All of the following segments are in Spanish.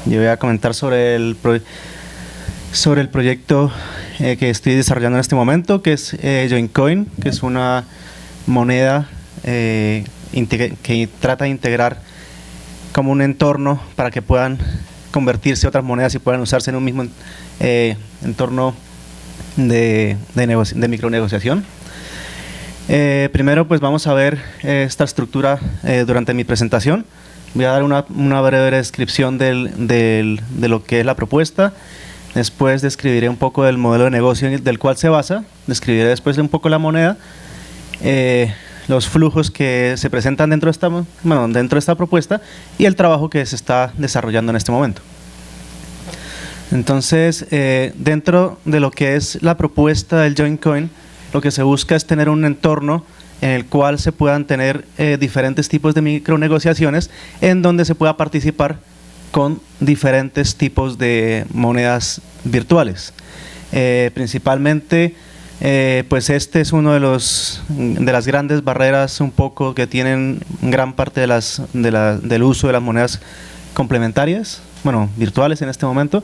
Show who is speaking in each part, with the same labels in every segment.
Speaker 1: Yo voy a comentar sobre el proyecto que estoy desarrollando en este momento, que es JoinCoin, que es una moneda que trata de integrar como un entorno para que puedan convertirse otras monedas y puedan usarse en un mismo entorno de micronegociación. Primero pues vamos a ver esta estructura durante mi presentación. Voy a dar una breve descripción de lo que es la propuesta. Después describiré un poco del modelo de negocio del cual se basa. Describiré después un poco la moneda, los flujos que se presentan dentro de esta propuesta y el trabajo que se está desarrollando en este momento. Entonces, dentro de lo que es la propuesta del JoinCoin, lo que se busca es tener un entorno en el cual se puedan tener diferentes tipos de micronegociaciones en donde se pueda participar con diferentes tipos de monedas virtuales. Principalmente, pues este es uno de las grandes barreras un poco que tienen gran parte del uso de las monedas complementarias, bueno, virtuales en este momento,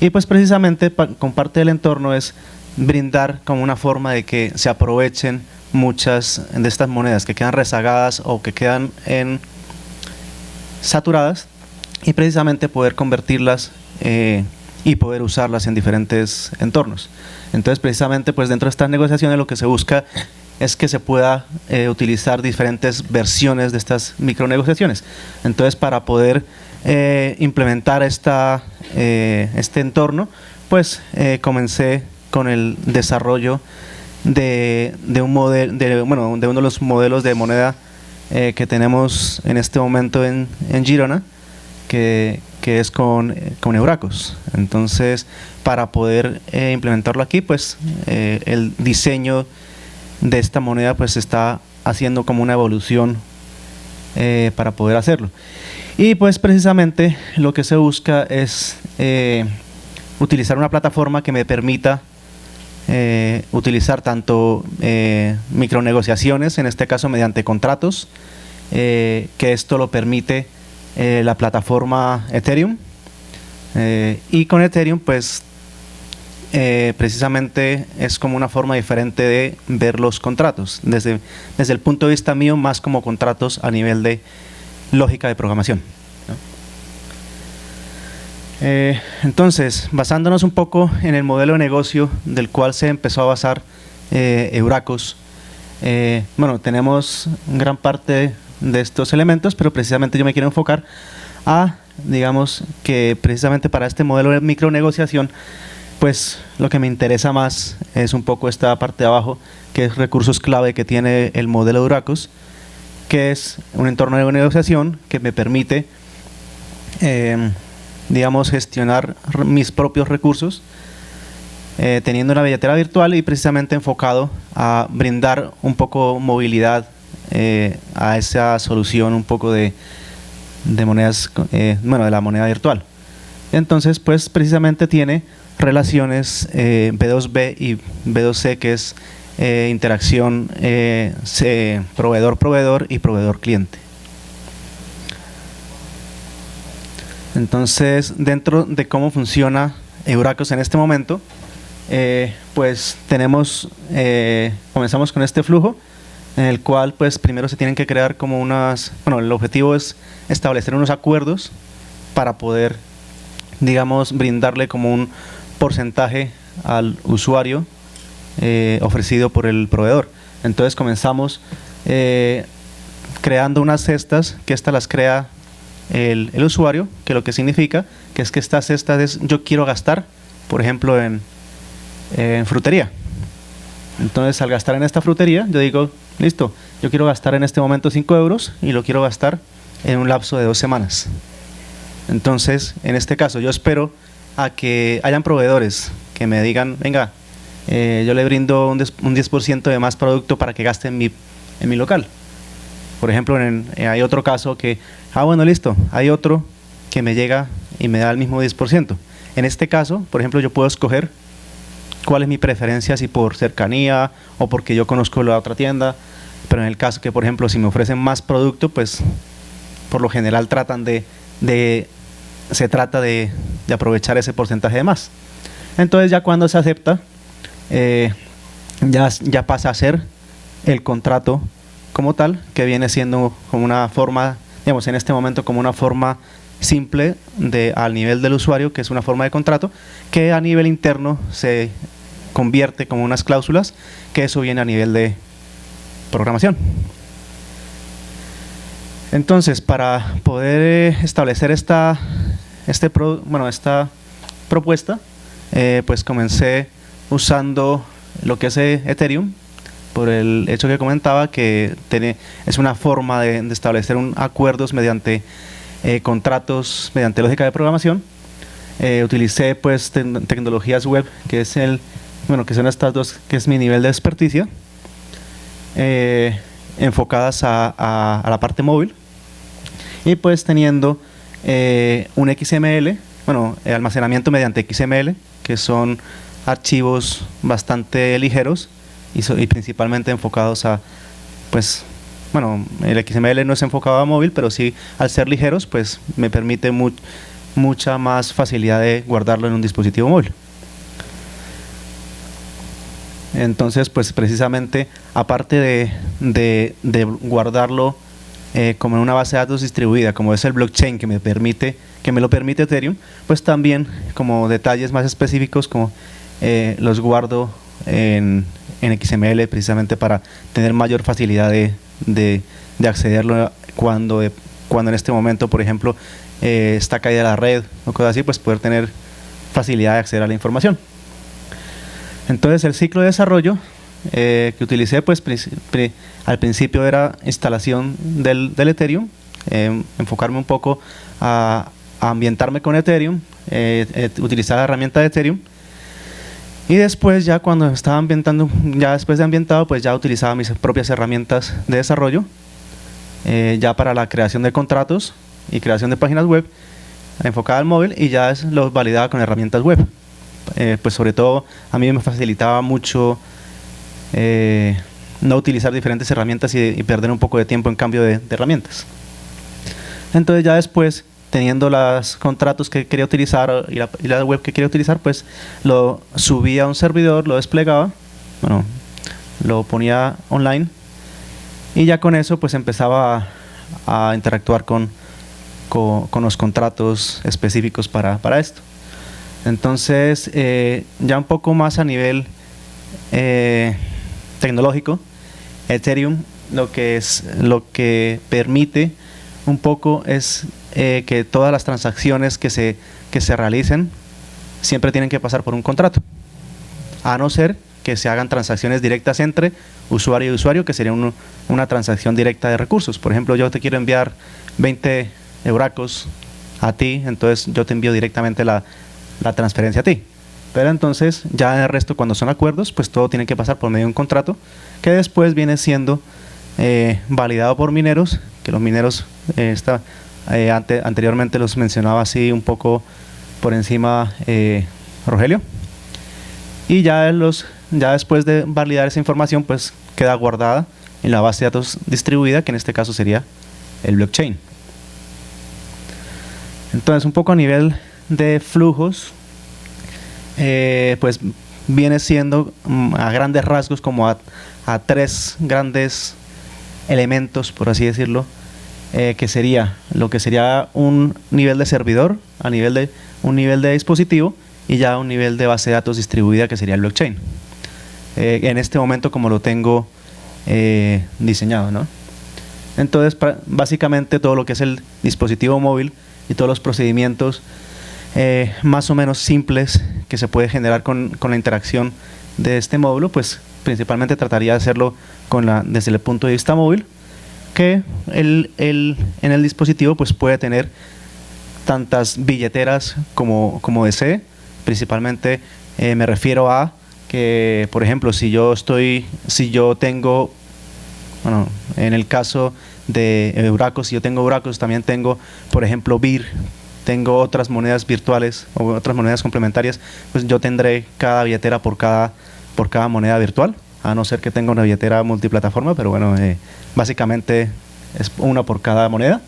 Speaker 1: y pues precisamente con parte del entorno es brindar como una forma de que se aprovechen muchas de estas monedas que quedan rezagadas o que quedan saturadas, y precisamente poder convertirlas y poder usarlas en diferentes entornos. Entonces precisamente pues dentro de estas negociaciones lo que se busca es que se pueda utilizar diferentes versiones de estas micronegociaciones. Entonces para poder implementar este entorno, pues comencé con el desarrollo de uno de los modelos de moneda que tenemos en este momento en Girona, que es con Euracos. Entonces, para poder implementarlo aquí, pues el diseño de esta moneda pues está haciendo como una evolución para poder hacerlo. Y pues precisamente lo que se busca es utilizar una plataforma que me permita utilizar tanto micronegociaciones, en este caso mediante contratos, que esto lo permite la plataforma Ethereum, y con Ethereum pues precisamente es como una forma diferente de ver los contratos, desde el punto de vista mío, más como contratos a nivel de lógica de programación, ¿no? Entonces, basándonos un poco en el modelo de negocio del cual se empezó a basar Euracos, bueno, tenemos gran parte de estos elementos, pero precisamente yo me quiero enfocar digamos que precisamente para este modelo de micronegociación, pues lo que me interesa más es un poco esta parte de abajo, que es recursos clave que tiene el modelo de Euracos, que es un entorno de negociación que me permite digamos gestionar mis propios recursos teniendo una billetera virtual y precisamente enfocado a brindar un poco movilidad a esa solución un poco de monedas, bueno, de la moneda virtual. Entonces pues precisamente tiene relaciones B2B y B2C, que es interacción proveedor-proveedor y proveedor-cliente. Entonces, dentro de cómo funciona Euracos en este momento, pues comenzamos con este flujo, en el cual pues primero se tienen que crear como el objetivo es establecer unos acuerdos para poder, digamos, brindarle como un porcentaje al usuario ofrecido por el proveedor. Entonces comenzamos creando unas cestas, que estas las crea el usuario, que lo que significa que es que estas cestas yo quiero gastar, por ejemplo, en frutería. Entonces al gastar en esta frutería, yo digo, listo, yo quiero gastar en este momento 5 euros y lo quiero gastar en un lapso de 2 semanas. Entonces, en este caso, yo espero a que hayan proveedores que me digan, venga, yo le brindo un 10% de más producto para que gaste en mi local. Por ejemplo, hay otro caso que, bueno, listo, hay otro que me llega y me da el mismo 10%. En este caso, por ejemplo, yo puedo escoger cuál es mi preferencia, si por cercanía o porque yo conozco la otra tienda, pero en el caso que, por ejemplo, si me ofrecen más producto, pues por lo general tratan de se trata de aprovechar ese porcentaje de más. Entonces ya cuando se acepta, ya pasa a ser el contrato como tal, que viene siendo como una forma, digamos, en este momento como una forma simple al nivel del usuario, que es una forma de contrato, que a nivel interno se convierte como unas cláusulas, que eso viene a nivel de programación. Entonces, para poder establecer esta propuesta, pues comencé usando lo que es Ethereum, por el hecho que comentaba que es una forma de establecer acuerdos mediante contratos, mediante lógica de programación. Utilicé pues tecnologías web, que son estas dos, que es mi nivel de experticia, enfocadas a la parte móvil, y pues teniendo un XML, almacenamiento mediante XML, que son archivos bastante ligeros y principalmente enfocados a, pues, el XML no es enfocado a móvil, pero sí, al ser ligeros, pues me permite mucha más facilidad de guardarlo en un dispositivo móvil. Entonces, pues precisamente, aparte de guardarlo como en una base de datos distribuida, como es el blockchain que me lo permite Ethereum, pues también como detalles más específicos, como los guardo en XML, precisamente para tener mayor facilidad de accederlo cuando en este momento, por ejemplo, está caída la red o cosas así, pues poder tener facilidad de acceder a la información. Entonces, el ciclo de desarrollo que utilicé, pues al principio era instalación del Ethereum, enfocarme un poco a ambientarme con Ethereum, utilizar la herramienta de Ethereum, y después, ya cuando estaba ambientando, ya después de ambientado, pues ya utilizaba mis propias herramientas de desarrollo, ya para la creación de contratos y creación de páginas web enfocada al móvil, y ya lo validaba con herramientas web. Pues sobre todo a mí me facilitaba mucho no utilizar diferentes herramientas y perder un poco de tiempo en cambio de herramientas. Entonces ya después, teniendo los contratos que quería utilizar y la web que quería utilizar, pues lo subía a un servidor, lo desplegaba, lo ponía online, y ya con eso pues empezaba a interactuar con los contratos específicos para esto. Entonces, ya un poco más a nivel tecnológico, Ethereum lo que permite un poco es que todas las transacciones que se realicen siempre tienen que pasar por un contrato, a no ser que se hagan transacciones directas entre usuario y usuario, que sería una transacción directa de recursos. Por ejemplo, yo te quiero enviar 20 euracos a ti, entonces yo te envío directamente la transferencia a ti. Pero entonces, ya en el resto, cuando son acuerdos, pues todo tiene que pasar por medio de un contrato, que después viene siendo validado por mineros, que los mineros anteriormente los mencionaba así un poco por encima Rogelio, y ya después de validar esa información, pues queda guardada en la base de datos distribuida, que en este caso sería el blockchain. Entonces, un poco a nivel de flujos, pues viene siendo a grandes rasgos como a tres grandes elementos, por así decirlo, que sería lo que sería un nivel de servidor, un nivel de dispositivo, y ya un nivel de base de datos distribuida, que sería el blockchain. En este momento, como lo tengo diseñado, ¿no? Entonces, básicamente todo lo que es el dispositivo móvil y todos los procedimientos más o menos simples que se puede generar con la interacción de este módulo, pues principalmente trataría de hacerlo desde el punto de vista móvil, que en el dispositivo pues puede tener tantas billeteras como desee. Principalmente me refiero a que, por ejemplo, si yo tengo, en el caso de Euracos, si yo tengo Euracos, también tengo, por ejemplo, BIR, tengo otras monedas virtuales o otras monedas complementarias, pues yo tendré cada billetera por cada moneda virtual, a no ser que tenga una billetera multiplataforma, pero bueno, básicamente es una por cada moneda.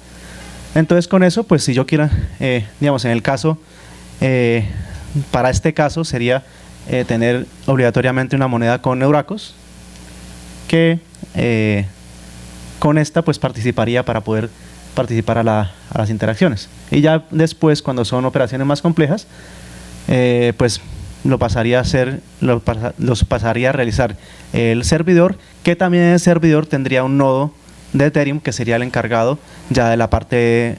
Speaker 1: Entonces con eso, pues si yo quiero, digamos, en el caso, para este caso sería tener obligatoriamente una moneda con Euracos, que con esta pues participaría para poder participar a las interacciones. Y ya después, cuando son operaciones más complejas, pues los pasaría a realizar el servidor, que también el servidor tendría un nodo de Ethereum que sería el encargado ya de la parte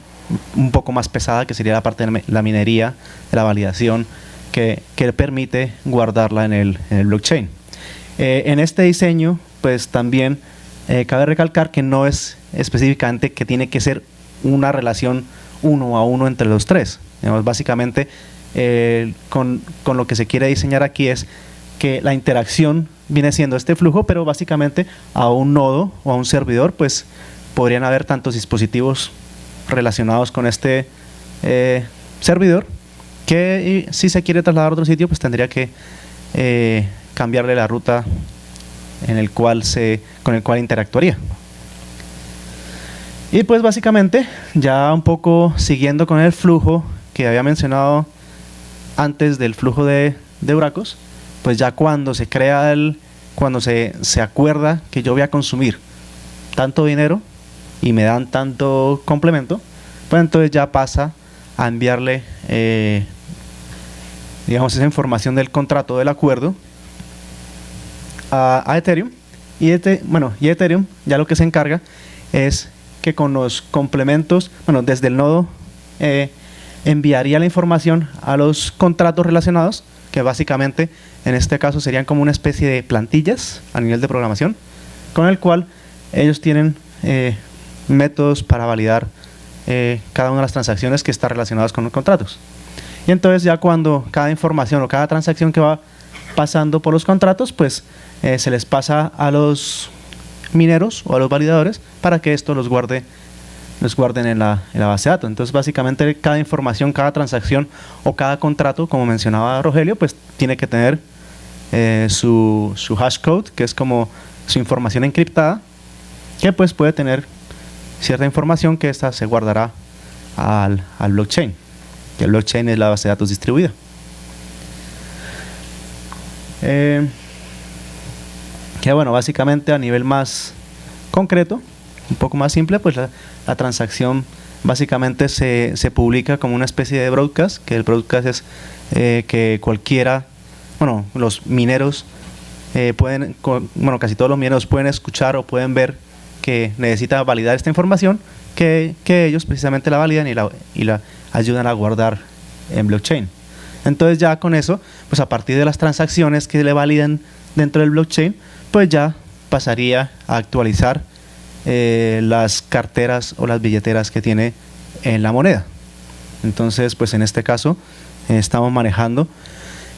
Speaker 1: un poco más pesada, que sería la parte de la minería, de la validación, que permite guardarla en el blockchain. En este diseño, pues también cabe recalcar que no es específicamente que tiene que ser una relación 1 a 1 entre los tres. Digamos, básicamente, con lo que se quiere diseñar aquí es que la interacción viene siendo este flujo, pero básicamente a un nodo o a un servidor, pues podrían haber tantos dispositivos relacionados con este servidor, que si se quiere trasladar a otro sitio, pues tendría que cambiarle la ruta con el cual interactuaría. Y pues básicamente, ya un poco siguiendo con el flujo que había mencionado antes del flujo de Euracos, pues ya cuando se crea cuando se acuerda que yo voy a consumir tanto dinero y me dan tanto complemento, pues entonces ya pasa a enviarle digamos esa información del contrato del acuerdo a Ethereum, y Ethereum ya lo que se encarga es que con los complementos, desde el nodo enviaría la información a los contratos relacionados, que básicamente en este caso serían como una especie de plantillas a nivel de programación, con el cual ellos tienen métodos para validar cada una de las transacciones que están relacionadas con los contratos. Y entonces ya cuando cada información o cada transacción que va pasando por los contratos, pues se les pasa a los mineros o a los validadores para que esto los guarden en la base de datos. Entonces básicamente cada información, cada transacción o cada contrato, como mencionaba Rogelio, pues tiene que tener su hashcode, que es como su información encriptada, que pues puede tener cierta información que esta se guardará al blockchain, que el blockchain es la base de datos distribuida. Que bueno, básicamente a nivel más concreto, un poco más simple, pues la transacción básicamente se publica como una especie de broadcast, que el broadcast es que cualquiera, los mineros casi todos los mineros pueden escuchar o pueden ver que necesita validar esta información, que ellos precisamente la validan y la ayudan a guardar en blockchain. Entonces ya con eso, pues a partir de las transacciones que le validan dentro del blockchain, pues ya pasaría a actualizar las carteras o las billeteras que tiene en la moneda. Entonces, pues en este caso estamos manejando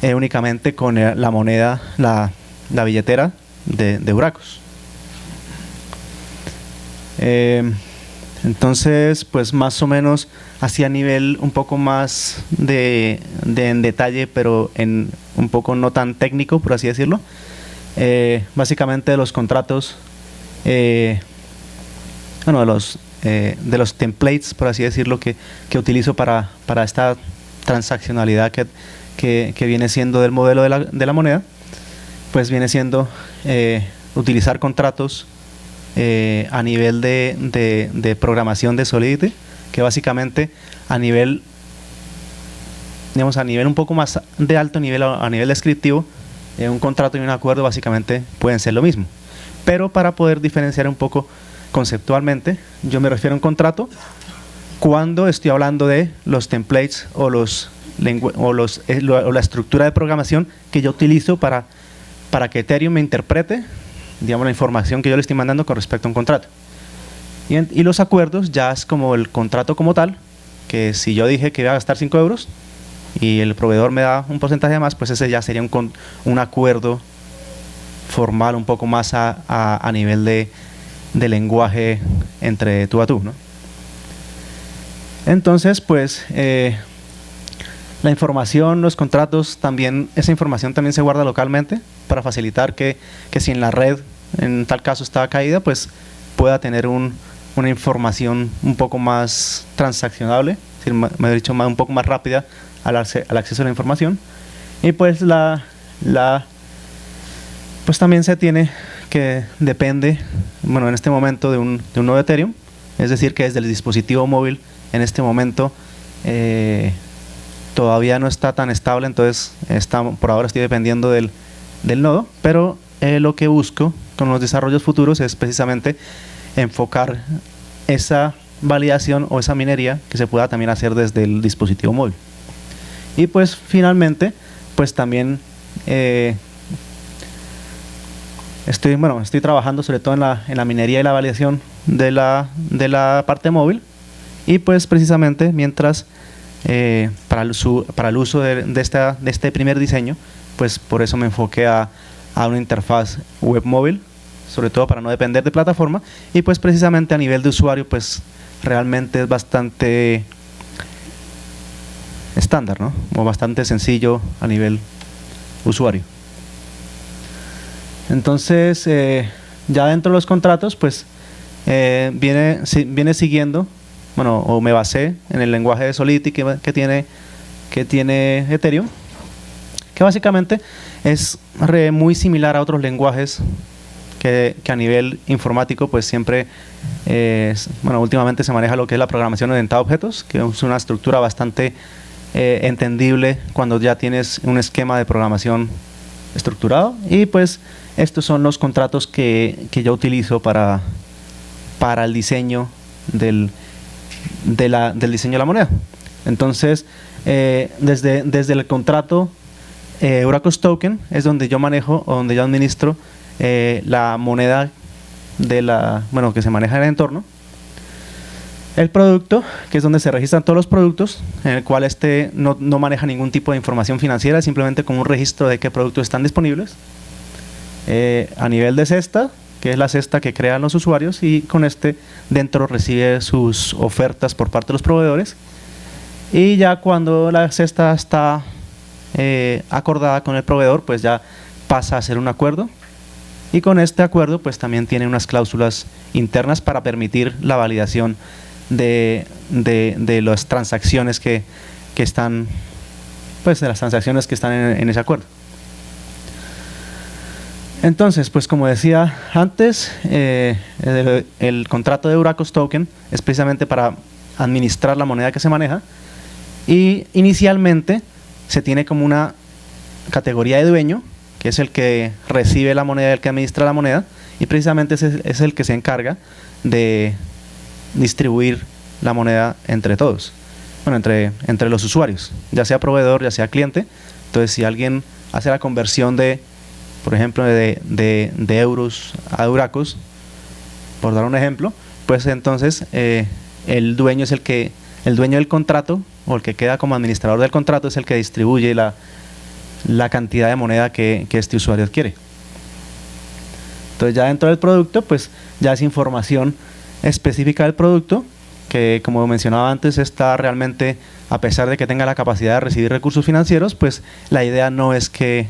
Speaker 1: únicamente con la moneda, la billetera de Euracos. Entonces, pues más o menos así a nivel un poco más en detalle, pero un poco no tan técnico, por así decirlo. Básicamente los contratos, de los templates, por así decirlo, que utilizo para esta transaccionalidad que viene siendo del modelo de la moneda, pues viene siendo utilizar contratos a nivel de programación de Solidity, que básicamente a nivel un poco más de alto nivel, a nivel descriptivo, un contrato y un acuerdo básicamente pueden ser lo mismo, pero para poder diferenciar un poco conceptualmente, yo me refiero a un contrato cuando estoy hablando de los templates o la estructura de programación que yo utilizo para que Ethereum me interprete, digamos, la información que yo le estoy mandando con respecto a un contrato. Y los acuerdos ya es como el contrato como tal, que si yo dije que iba a gastar 5 euros y el proveedor me da un porcentaje de más, pues ese ya sería un acuerdo formal un poco más a nivel de lenguaje entre tú a tú, ¿no? Entonces, pues la información, los contratos, también esa información también se guarda localmente para facilitar que si en la red, en tal caso, está caída, pues pueda tener un una información un poco más transaccionable, es decir, mejor dicho, un poco más rápida al acceso a la información. Y pues pues también se tiene que depende, bueno, en este momento de un nodo Ethereum, es decir, que desde el dispositivo móvil en este momento todavía no está tan estable, entonces por ahora estoy dependiendo del nodo, pero lo que busco con los desarrollos futuros es precisamente enfocar esa validación o esa minería que se pueda también hacer desde el dispositivo móvil. Y pues finalmente, pues también estoy trabajando sobre todo en la minería y la validación de la parte móvil, y pues precisamente mientras para el uso de este primer diseño, pues por eso me enfoqué a una interfaz web móvil, sobre todo para no depender de plataforma, y pues precisamente a nivel de usuario pues realmente es bastante estándar, ¿no? O bastante sencillo a nivel usuario. Entonces ya dentro de los contratos pues viene siguiendo, bueno, o me basé en el lenguaje de Solidity que tiene Ethereum, que básicamente es muy similar a otros lenguajes que a nivel informático pues siempre últimamente se maneja lo que es la programación orientada a objetos, que es una estructura bastante entendible cuando ya tienes un esquema de programación estructurado. Y pues estos son los contratos que yo utilizo para el diseño del diseño de la moneda. Entonces desde el contrato Euracos Token es donde yo manejo o donde yo administro la moneda que se maneja en el entorno, el producto, que es donde se registran todos los productos, en el cual no maneja ningún tipo de información financiera, simplemente con un registro de qué productos están disponibles. A nivel de cesta, que es la cesta que crean los usuarios, y con dentro recibe sus ofertas por parte de los proveedores, y ya cuando la cesta está acordada con el proveedor, pues ya pasa a ser un acuerdo, y con este acuerdo pues también tiene unas cláusulas internas para permitir la validación de las transacciones que están, pues de las transacciones que están en ese acuerdo. Entonces, pues como decía antes, el contrato de Euracos Token es precisamente para administrar la moneda que se maneja, y inicialmente se tiene como una categoría de dueño, que es el que recibe la moneda, el que administra la moneda, y precisamente es el que se encarga de distribuir la moneda entre todos, bueno, entre los usuarios, ya sea proveedor, ya sea cliente. Entonces, si alguien hace la conversión por ejemplo, de euros a Euracos, por dar un ejemplo, pues entonces el dueño del contrato, o el que queda como administrador del contrato, es el que distribuye la cantidad de moneda que este usuario adquiere. Entonces ya dentro del producto pues ya es información específica del producto, que como mencionaba antes está realmente, a pesar de que tenga la capacidad de recibir recursos financieros, pues la idea no es que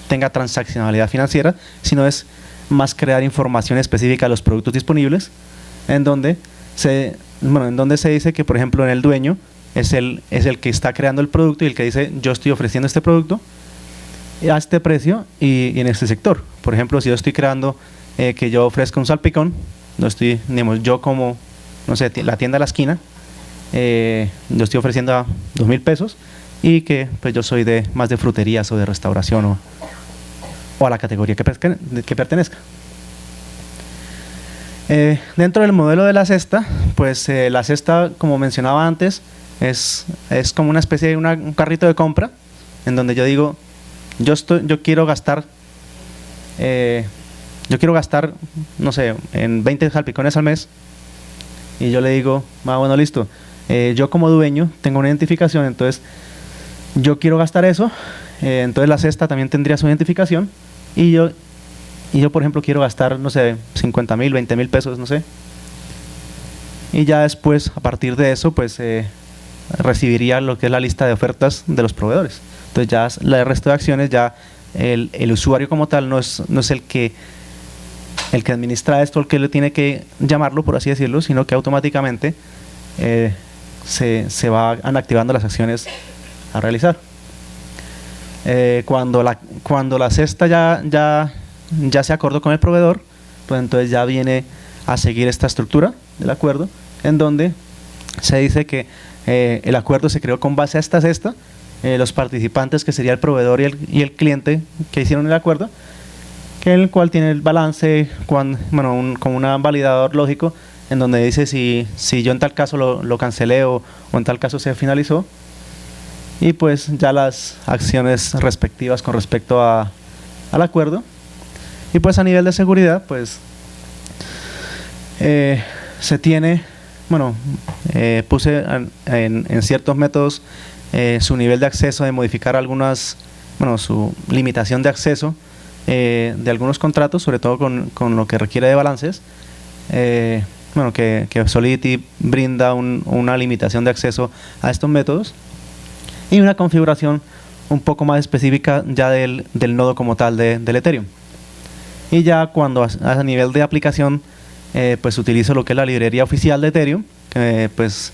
Speaker 1: tenga transaccionalidad financiera, sino es más crear información específica de los productos disponibles, en donde se dice que, por ejemplo, en el dueño es el que está creando el producto y el que dice: yo estoy ofreciendo este producto a este precio y en este sector. Por ejemplo, si yo estoy creando que yo ofrezco un salpicón, yo como, no sé, la tienda de la esquina, yo estoy ofreciendo a 2,000 pesos, y que pues yo soy más de fruterías o de restauración o a la categoría que pertenezca. Dentro del modelo de la cesta, pues la cesta, como mencionaba antes, es como una especie de un carrito de compra, en donde yo digo: yo quiero gastar, no sé, en 20 salpicones al mes, y yo le digo: bueno, listo, yo como dueño tengo una identificación, entonces yo quiero gastar eso, entonces la cesta también tendría su identificación, y yo por ejemplo quiero gastar, no sé, 50,000, 20,000 pesos, no sé, y ya después, a partir de eso, pues recibiría lo que es la lista de ofertas de los proveedores. Entonces ya el resto de acciones, ya el usuario como tal no es el que el que administra esto, el que le tiene que llamarlo, por así decirlo, sino que automáticamente se van activando las acciones a realizar. Cuando la cesta ya se acordó con el proveedor, pues entonces ya viene a seguir esta estructura del acuerdo, en donde se dice que el acuerdo se creó con base a esta cesta, los participantes, que sería el proveedor y el cliente que hicieron el acuerdo, que el cual tiene el balance con un validador lógico, en donde dice si yo en tal caso lo cancelé o en tal caso se finalizó, y pues ya las acciones respectivas con respecto al acuerdo. Y pues a nivel de seguridad, pues se tiene, puse en ciertos métodos su nivel de acceso, de modificar su limitación de acceso de algunos contratos, sobre todo con lo que requiere de balances, que Solidity brinda una limitación de acceso a estos métodos, y una configuración un poco más específica ya del nodo como tal del Ethereum. Y ya cuando a nivel de aplicación, pues utilizo lo que es la librería oficial de Ethereum, que pues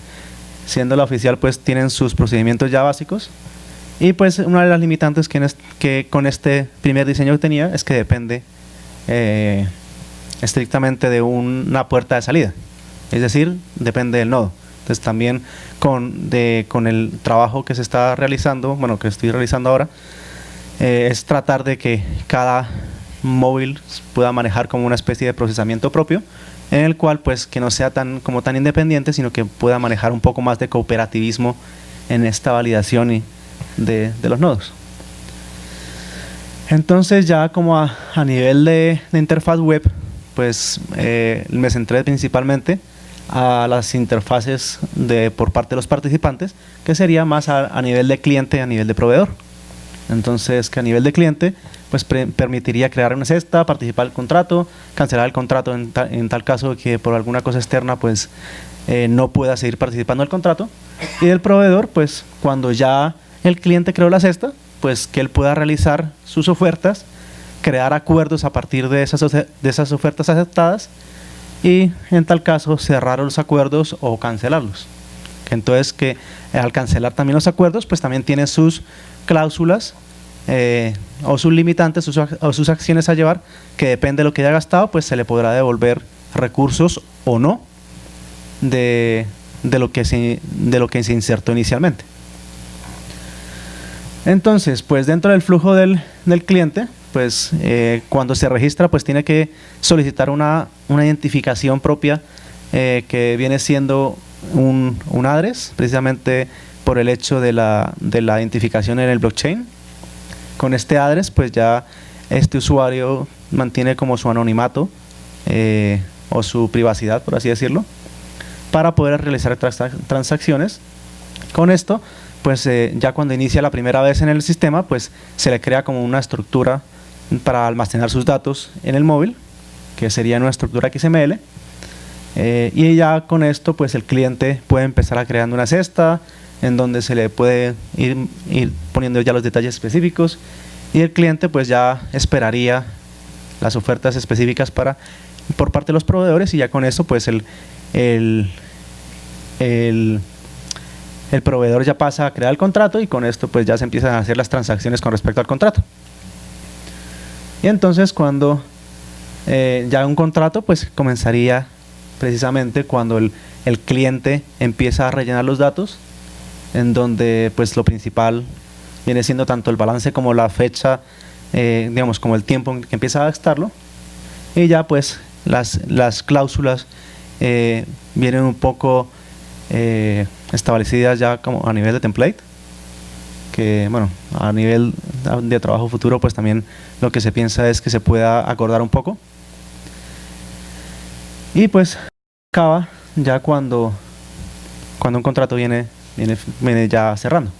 Speaker 1: siendo la oficial pues tienen sus procedimientos ya básicos. Y pues una de las limitantes que con este primer diseño que tenía es que depende estrictamente de una puerta de salida, es decir, depende del nodo. Entonces también con el trabajo que se está realizando, que estoy realizando ahora, es tratar de que cada móvil pueda manejar como una especie de procesamiento propio, en el cual pues que no sea tan independiente, sino que pueda manejar un poco más de cooperativismo en esta validación de los nodos. Entonces ya como a nivel de interfaz web, pues me centré principalmente a las interfaces por parte de los participantes, que sería más a nivel de cliente y a nivel de proveedor. Entonces, que a nivel de cliente, pues permitiría crear una cesta, participar del contrato, cancelar el contrato en tal caso que por alguna cosa externa pues no pueda seguir participando del contrato. Y del proveedor, pues cuando ya el cliente creó la cesta, pues que él pueda realizar sus ofertas, crear acuerdos a partir de esas ofertas aceptadas, y en tal caso cerrar los acuerdos o cancelarlos. Entonces que al cancelar también los acuerdos, pues también tiene sus cláusulas o sus limitantes o sus acciones a llevar, que depende de lo que haya gastado, pues se le podrá devolver recursos o no de lo que se insertó inicialmente. Entonces, pues dentro del flujo del cliente, pues cuando se registra, pues tiene que solicitar una identificación propia, que viene siendo un address, precisamente por el hecho de la identificación en el blockchain. Con este address, pues ya este usuario mantiene como su anonimato o su privacidad, por así decirlo, para poder realizar transacciones. Con esto, pues ya cuando inicia la primera vez en el sistema, pues se le crea como una estructura para almacenar sus datos en el móvil, que sería una estructura XML, y ya con esto pues el cliente puede empezar a crear una cesta en donde se le puede ir poniendo ya los detalles específicos, y el cliente pues ya esperaría las ofertas específicas por parte de los proveedores, y ya con eso pues el proveedor ya pasa a crear el contrato, y con esto pues ya se empiezan a hacer las transacciones con respecto al contrato. Y entonces cuando ya un contrato pues comenzaría precisamente cuando el cliente empieza a rellenar los datos, en donde pues lo principal viene siendo tanto el balance como la fecha, digamos como el tiempo en que empieza a gastarlo, y ya pues las cláusulas vienen un poco establecidas ya como a nivel de template, que a nivel de trabajo futuro pues también lo que se piensa es que se pueda acordar un poco. Y pues acaba ya cuando un contrato viene ya cerrando.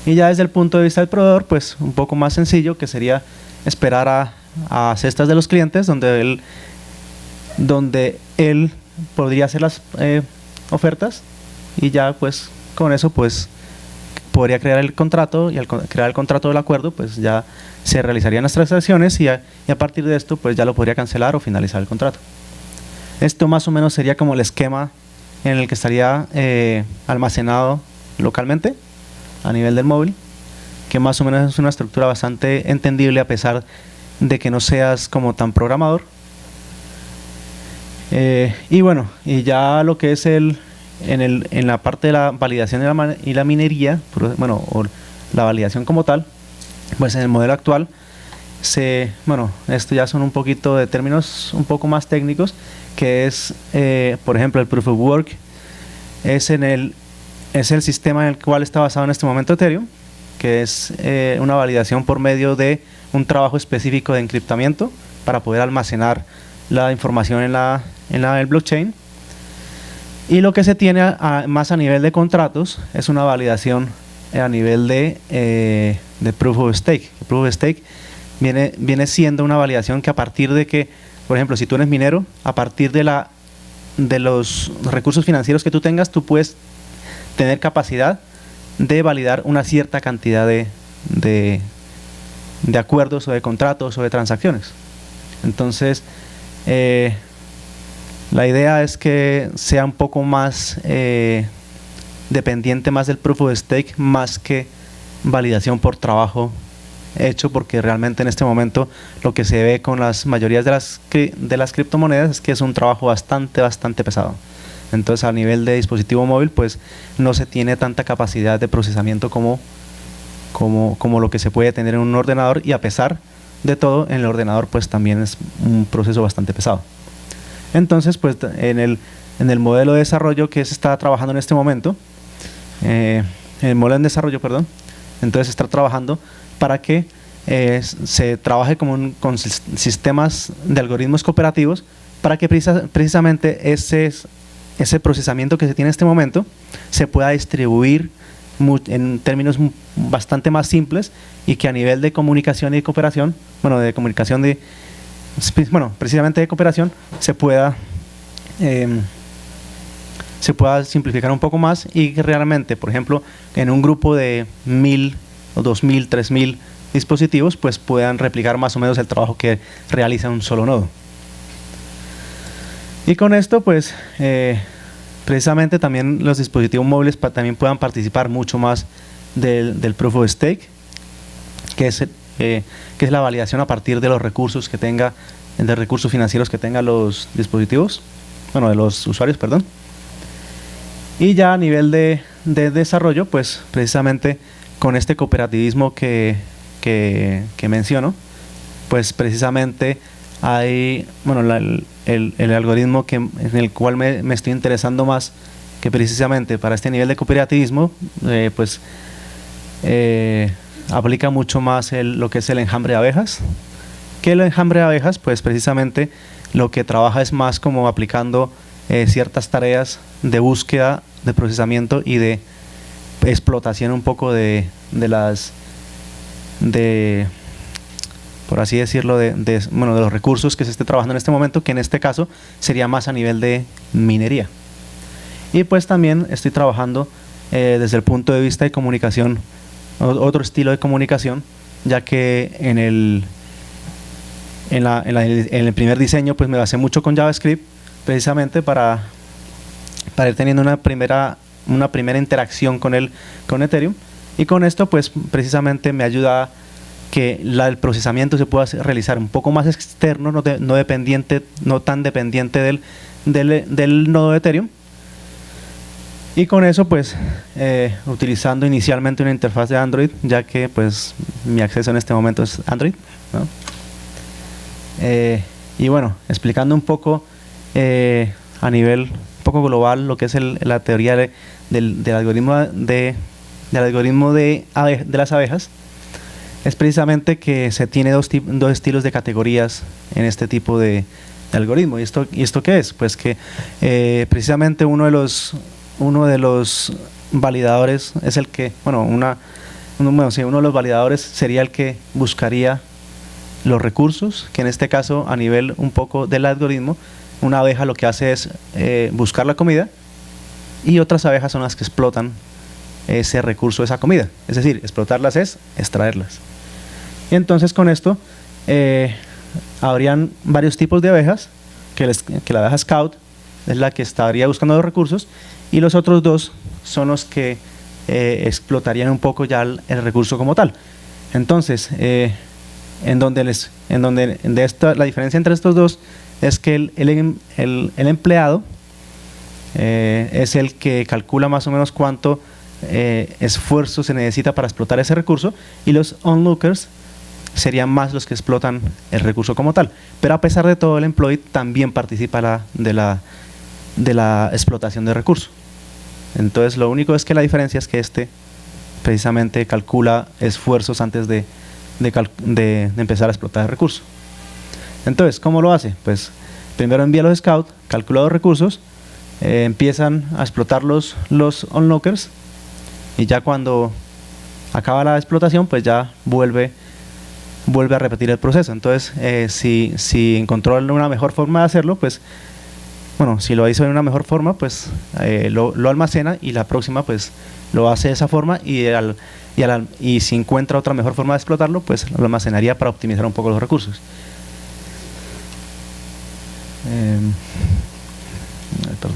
Speaker 1: Y ya desde el punto de vista del proveedor, pues un poco más sencillo, que sería esperar a cestas de los clientes, donde él podría hacer las ofertas, y ya pues con eso pues podría crear el contrato, y al crear el contrato del acuerdo, pues ya se realizarían las transacciones y a partir de esto pues ya lo podría cancelar o finalizar el contrato. Esto más o menos sería como el esquema en el que estaría almacenado localmente a nivel del móvil, que más o menos es una estructura bastante entendible a pesar de que no seas como tan programador. Y bueno, y ya lo que es en la parte de la validación y la minería, bueno, o la validación como tal, pues en el modelo actual bueno, esto ya son un poquito de términos un poco más técnicos, que es, por ejemplo, el Proof of Work es el sistema en el cual está basado en este momento Ethereum, que es una validación por medio de un trabajo específico de encriptamiento para poder almacenar la información en el blockchain. Y lo que se tiene más a nivel de contratos es una validación a nivel de Proof of Stake. El Proof of Stake viene siendo una validación que a partir de que, por ejemplo, si tú eres minero, a partir de los recursos financieros que tú tengas, tú puedes tener capacidad de validar una cierta cantidad de acuerdos o de contratos o de transacciones. Entonces, la idea es que sea un poco más dependiente más del Proof of Stake más que validación por trabajo hecho, porque realmente en este momento lo que se ve con las mayorías de las criptomonedas es que es un trabajo bastante pesado. Entonces a nivel de dispositivo móvil pues no se tiene tanta capacidad de procesamiento como lo que se puede tener en un ordenador, y a pesar de todo en el ordenador pues también es un proceso bastante pesado. Entonces pues en el modelo de desarrollo que se está trabajando en este momento, el modelo de desarrollo, perdón, entonces se está trabajando para que se trabaje con sistemas de algoritmos cooperativos para que precisamente ese procesamiento que se tiene en este momento se pueda distribuir en términos bastante más simples, y que a nivel de comunicación y de cooperación, precisamente de cooperación, se pueda simplificar un poco más, y que realmente, por ejemplo, en un grupo de 1000 o 2000, 3000 dispositivos, pues puedan replicar más o menos el trabajo que realiza un solo nodo. Y con esto, pues, precisamente también los dispositivos móviles también puedan participar mucho más del Proof of Stake, que es la validación a partir de los recursos financieros que tengan los dispositivos, bueno, de los usuarios, perdón. Y ya a nivel de desarrollo, pues precisamente con este cooperativismo que menciono, pues precisamente hay, bueno, el algoritmo en el cual me estoy interesando más, que precisamente para este nivel de cooperativismo, aplica mucho más lo que es el enjambre de abejas, que el enjambre de abejas, pues precisamente lo que trabaja es más como aplicando ciertas tareas de búsqueda, de procesamiento y de explotación un poco por así decirlo, de los recursos que se esté trabajando en este momento, que en este caso sería más a nivel de minería. Y pues también estoy trabajando desde el punto de vista de comunicación, otro estilo de comunicación, ya que en el primer diseño pues me basé mucho con JavaScript, precisamente para ir teniendo una primera interacción con Ethereum, y con esto pues precisamente me ayuda que el procesamiento se pueda realizar un poco más externo, no tan dependiente del nodo de Ethereum. Y con eso pues utilizando inicialmente una interfaz de Android, ya que pues mi acceso en este momento es Android, ¿no? Y bueno, explicando un poco a nivel un poco global lo que es la teoría del algoritmo de las abejas, es precisamente que se tiene dos estilos de categorías en este tipo de algoritmo. ¿Y esto qué es? Pues que precisamente uno de los validadores es el que, uno de los validadores sería el que buscaría los recursos, que en este caso a nivel un poco del algoritmo, una abeja lo que hace es buscar la comida, y otras abejas son las que explotan ese recurso, esa comida. Es decir, explotarlas es extraerlas. Y entonces con esto habrían varios tipos de abejas, que la abeja scout es la que estaría buscando los recursos, y los otros dos son los que explotarían un poco ya el recurso como tal. Entonces, la diferencia entre estos dos es que el empleado es el que calcula más o menos cuánto esfuerzo se necesita para explotar ese recurso, y los onlookers serían más los que explotan el recurso como tal. Pero a pesar de todo, el employee también participa de la explotación de recurso. Entonces, lo único es que la diferencia es que precisamente calcula esfuerzos antes de empezar a explotar el recurso. Entonces, ¿cómo lo hace? Pues primero envía a los scouts, calcula los recursos, empiezan a explotar los onlookers, y ya cuando acaba la explotación, pues ya vuelve a repetir el proceso. Entonces, si encontró una mejor forma de hacerlo, pues bueno, si lo hizo de una mejor forma, pues lo almacena, y la próxima pues lo hace de esa forma, y si encuentra otra mejor forma de explotarlo, pues lo almacenaría para optimizar un poco los recursos. Perdón.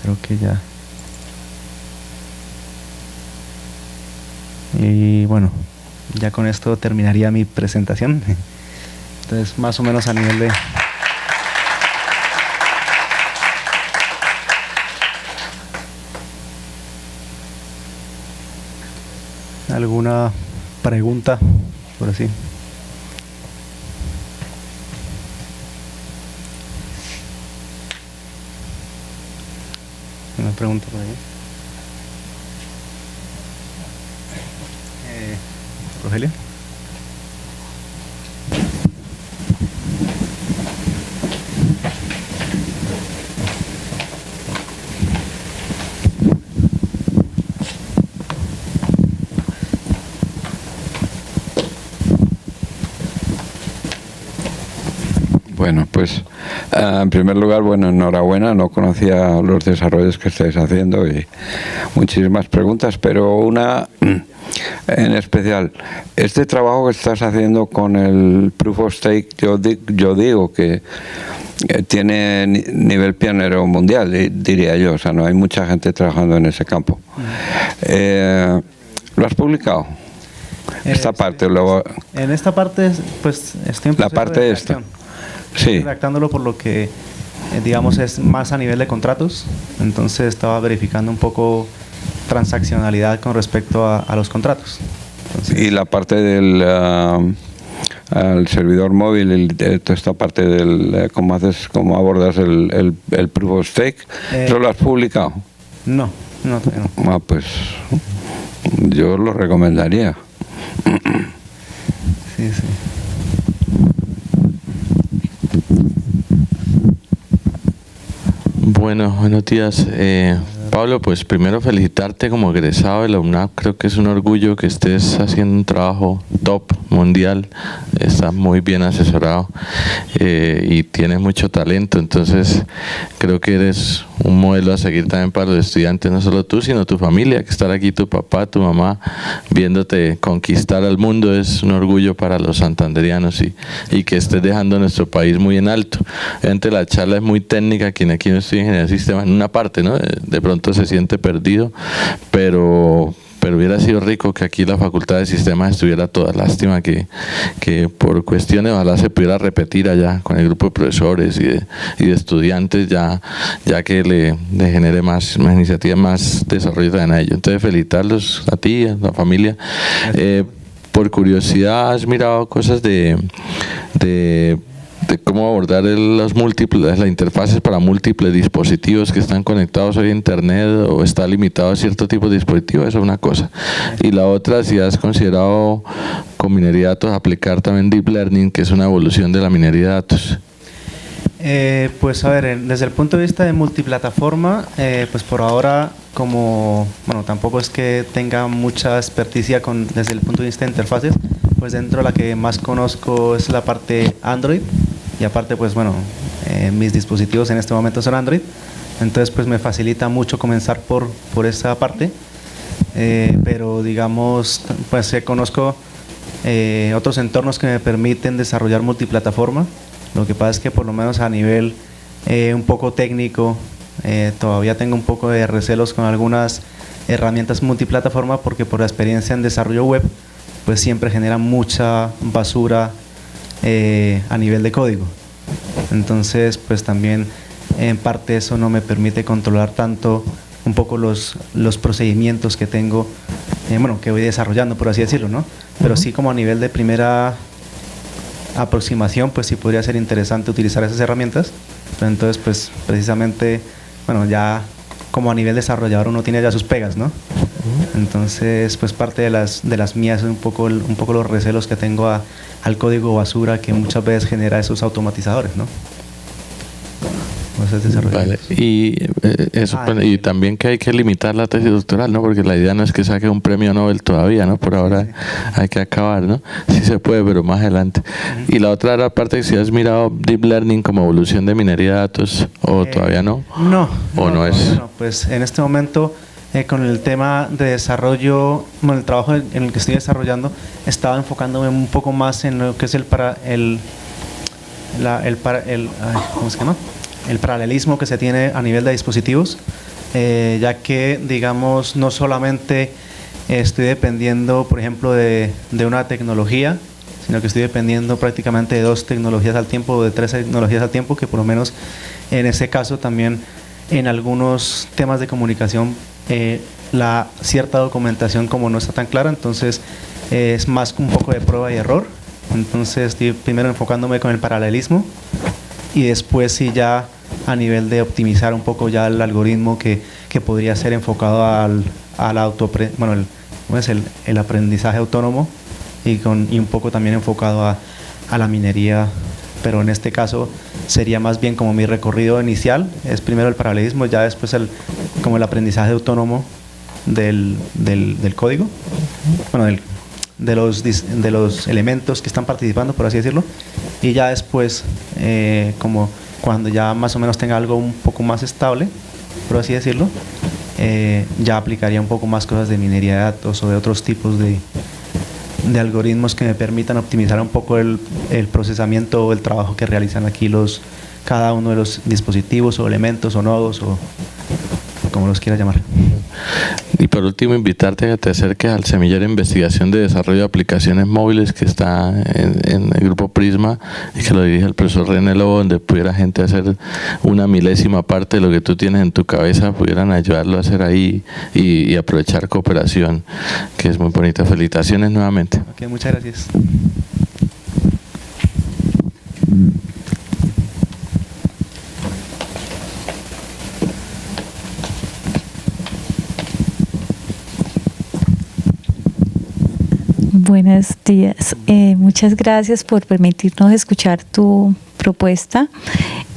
Speaker 1: Creo que ya. Y bueno, ya con esto terminaría mi presentación. Entonces, más o menos a nivel de... ¿Alguna pregunta por así? ¿Una pregunta por ahí? Rogelio.
Speaker 2: Bueno, pues en primer lugar, bueno, enhorabuena, no conocía los desarrollos que estáis haciendo y muchísimas preguntas, pero una en especial, este trabajo que estás haciendo con el Proof of Stake, yo digo que tiene nivel pionero mundial, diría yo, o sea, no hay mucha gente trabajando en ese campo. ¿Lo has publicado? Esta parte,
Speaker 1: sí,
Speaker 2: luego...
Speaker 1: En esta parte, pues, estoy en
Speaker 2: la parte de esta. Sí.
Speaker 1: Redactándolo por lo que, digamos, es más a nivel de contratos. Entonces estaba verificando un poco transaccionalidad con respecto a los contratos. Entonces, y
Speaker 2: la parte del al servidor móvil, toda esta parte del cómo abordas el Proof of Stake, ¿eso lo has publicado?
Speaker 1: No.
Speaker 2: Ah, pues yo lo recomendaría.
Speaker 1: Sí.
Speaker 3: Bueno, buenos días. Pablo, pues primero felicitarte como egresado de la UNAP. Creo que es un orgullo que estés haciendo un trabajo top mundial. Estás muy bien asesorado y tienes mucho talento. Entonces, creo que eres un modelo a seguir también para los estudiantes, no solo tú, sino tu familia, que estar aquí, tu papá, tu mamá, viéndote conquistar al mundo es un orgullo para los santanderianos y que estés dejando nuestro país muy en alto. Obviamente la charla es muy técnica, quien aquí no estudia ingeniería de sistemas, en una parte, ¿no? De pronto se siente perdido, pero hubiera sido rico que aquí la Facultad de Sistemas estuviera toda. Lástima que por cuestiones, ojalá se pudiera repetir allá con el grupo de profesores y de estudiantes, ya que le genere más iniciativa, más desarrollo en ello. Entonces, felicitarlos a ti, a la familia. Por curiosidad, ¿has mirado cosas de cómo abordar las interfaces para múltiples dispositivos que están conectados hoy a internet, o está limitado a cierto tipo de dispositivos? Eso es una cosa. Y la otra, si has considerado con minería de datos aplicar también Deep Learning, que es una evolución de la minería de datos.
Speaker 1: Pues a ver, desde el punto de vista de multiplataforma, pues por ahora, tampoco es que tenga mucha experticia desde el punto de vista de interfaces, pues dentro de la que más conozco es la parte Android, y aparte pues mis dispositivos en este momento son Android, entonces pues me facilita mucho comenzar por esa parte, pero digamos, pues conozco otros entornos que me permiten desarrollar multiplataforma. Lo que pasa es que por lo menos a nivel un poco técnico todavía tengo un poco de recelos con algunas herramientas multiplataforma, porque por la experiencia en desarrollo web pues siempre genera mucha basura a nivel de código. Entonces pues también en parte eso no me permite controlar tanto un poco los procedimientos que tengo, bueno, que voy desarrollando, por así decirlo, ¿no? Pero sí, como a nivel de primera aproximación, pues sí podría ser interesante utilizar esas herramientas. Pero entonces pues precisamente, bueno, ya como a nivel desarrollador uno tiene ya sus pegas, ¿no? Entonces pues parte de las mías es un poco los recelos que tengo al código basura que muchas veces genera esos automatizadores, ¿no?
Speaker 3: Vale. Y eso, y también que hay que limitar la tesis doctoral, ¿no? Porque la idea no es que saque un premio Nobel todavía, ¿no? Por ahora hay que acabar, ¿no? Sí se puede, pero más adelante. Y la otra era parte que si has mirado Deep Learning como evolución de minería de datos, o todavía no.
Speaker 1: No.
Speaker 3: ¿O no es?
Speaker 1: No, pues en este momento con el tema de desarrollo, bueno, el trabajo en el que estoy desarrollando, estaba enfocándome un poco más en lo que es el paralelismo que se tiene a nivel de dispositivos, ya que, digamos, no solamente estoy dependiendo, por ejemplo, de una tecnología, sino que estoy dependiendo prácticamente de 2 tecnologías al tiempo, o de 3 tecnologías al tiempo, que por lo menos en ese caso también en algunos temas de comunicación la cierta documentación como no está tan clara, entonces es más un poco de prueba y error. Entonces estoy primero enfocándome con el paralelismo, y después sí ya a nivel de optimizar un poco ya el algoritmo que podría ser enfocado al el aprendizaje autónomo, y un poco también enfocado a la minería, pero en este caso sería más bien como mi recorrido inicial, es primero el paralelismo, ya después como el aprendizaje autónomo del código, bueno, de los elementos que están participando, por así decirlo, y ya después como cuando ya más o menos tenga algo un poco más estable, por así decirlo, ya aplicaría un poco más cosas de minería de datos o de otros tipos de algoritmos que me permitan optimizar un poco el procesamiento o el trabajo que realizan aquí cada uno de los dispositivos o elementos o nodos o como los quieras llamar.
Speaker 3: Y por último, invitarte a que te acerques al semillero de investigación de desarrollo de aplicaciones móviles que está en el grupo Prisma, y que lo dirige el profesor René Lobo, donde pudiera gente hacer una milésima parte de lo que tú tienes en tu cabeza, pudieran ayudarlo a hacer ahí y aprovechar cooperación, que es muy bonita. Felicitaciones nuevamente.
Speaker 1: Okay, muchas gracias.
Speaker 4: Buenos días. Muchas gracias por permitirnos escuchar tu propuesta.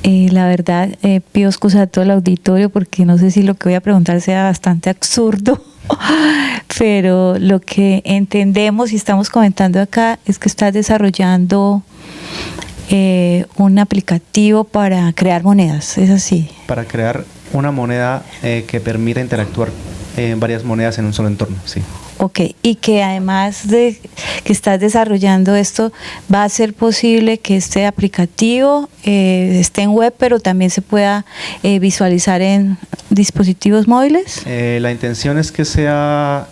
Speaker 4: La verdad, pido excusas a todo el auditorio porque no sé si lo que voy a preguntar sea bastante absurdo, pero lo que entendemos y estamos comentando acá es que estás desarrollando un aplicativo para crear monedas, ¿es así?
Speaker 1: Para crear una moneda que permita interactuar varias monedas en un solo entorno, sí.
Speaker 4: Ok, y que además de que estás desarrollando esto, va a ser posible que este aplicativo esté en web, pero también se pueda visualizar en dispositivos móviles.
Speaker 1: La intención es que sea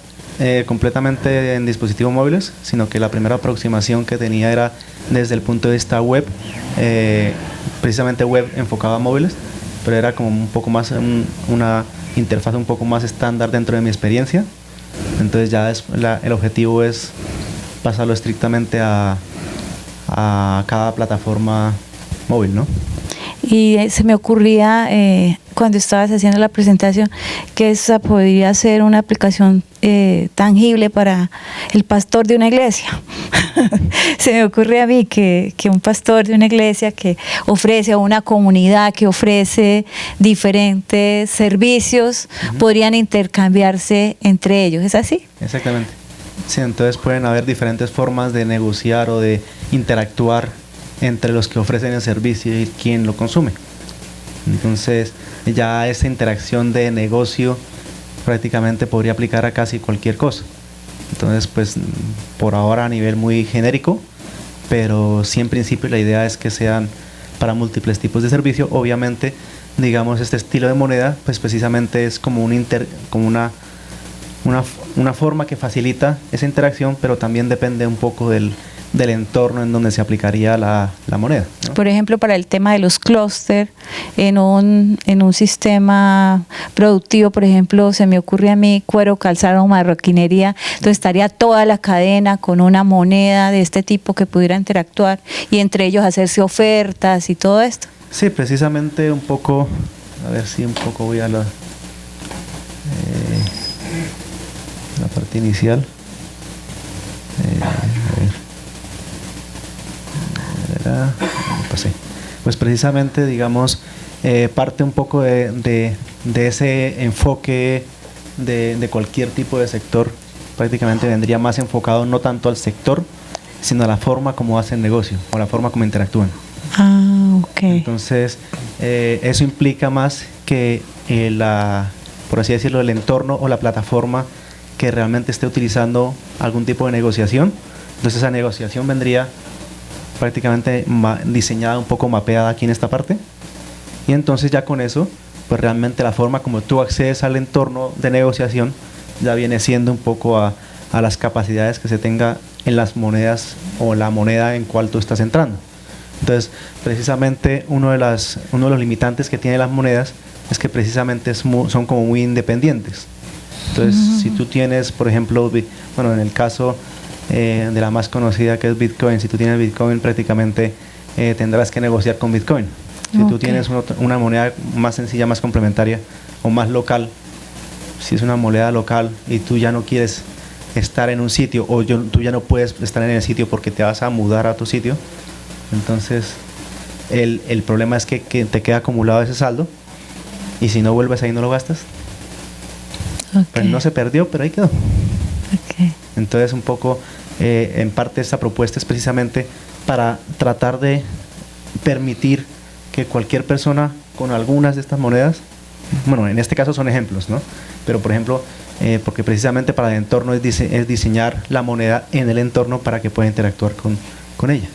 Speaker 1: completamente en dispositivos móviles, sino que la primera aproximación que tenía era desde el punto de vista web, precisamente web enfocado a móviles, pero era como un poco más una interfaz un poco más estándar dentro de mi experiencia. Entonces ya el objetivo es pasarlo estrictamente a cada plataforma móvil, ¿no?
Speaker 4: Y se me ocurría cuando estabas haciendo la presentación que esa podría ser una aplicación tangible para el pastor de una iglesia. Se me ocurre a mí que un pastor de una iglesia que ofrece, o una comunidad que ofrece diferentes servicios, podrían intercambiarse entre ellos, ¿es así?
Speaker 1: Exactamente. Sí, entonces pueden haber diferentes formas de negociar o de interactuar entre los que ofrecen el servicio y quien lo consume. Entonces ya esa interacción de negocio prácticamente podría aplicar a casi cualquier cosa. Entonces pues por ahora a nivel muy genérico, pero sí en principio la idea es que sean para múltiples tipos de servicio. Obviamente, digamos, este estilo de moneda pues precisamente es como una forma que facilita esa interacción, pero también depende un poco del entorno en donde se aplicaría la moneda, ¿no?
Speaker 4: Por ejemplo, para el tema de los clústeres, en un sistema productivo, por ejemplo, se me ocurre a mí cuero, calzado, marroquinería, entonces estaría toda la cadena con una moneda de este tipo que pudiera interactuar y entre ellos hacerse ofertas y todo esto.
Speaker 1: Sí, precisamente un poco, a ver si un poco voy a la parte inicial. Pues precisamente, digamos, parte un poco de ese enfoque de cualquier tipo de sector. Prácticamente vendría más enfocado no tanto al sector, sino a la forma como hacen negocio o la forma como interactúan.
Speaker 4: Ah, ok.
Speaker 1: Entonces, eso implica más que por así decirlo, el entorno o la plataforma que realmente esté utilizando algún tipo de negociación. Entonces esa negociación vendría prácticamente diseñada, un poco mapeada aquí en esta parte, y entonces ya con eso pues realmente la forma como tú accedes al entorno de negociación ya viene siendo un poco a las capacidades que se tenga en las monedas o la moneda en cual tú estás entrando. Entonces precisamente uno de los limitantes que tienen las monedas es que precisamente son como muy independientes. Entonces si tú tienes, por ejemplo, bueno, en el caso de la más conocida, que es Bitcoin, si tú tienes Bitcoin prácticamente tendrás que negociar con Bitcoin. Si tú tienes una moneda más sencilla, más complementaria o más local, si es una moneda local y tú ya no quieres estar en un sitio o tú ya no puedes estar en el sitio porque te vas a mudar a tu sitio, entonces el problema es que te queda acumulado ese saldo y si no vuelves ahí no lo gastas. Pues no se perdió, pero ahí quedó. Entonces un poco en parte esta propuesta es precisamente para tratar de permitir que cualquier persona con algunas de estas monedas, bueno, en este caso son ejemplos, ¿no? Pero por ejemplo, porque precisamente para el entorno es diseñar la moneda en el entorno para que pueda interactuar con ella.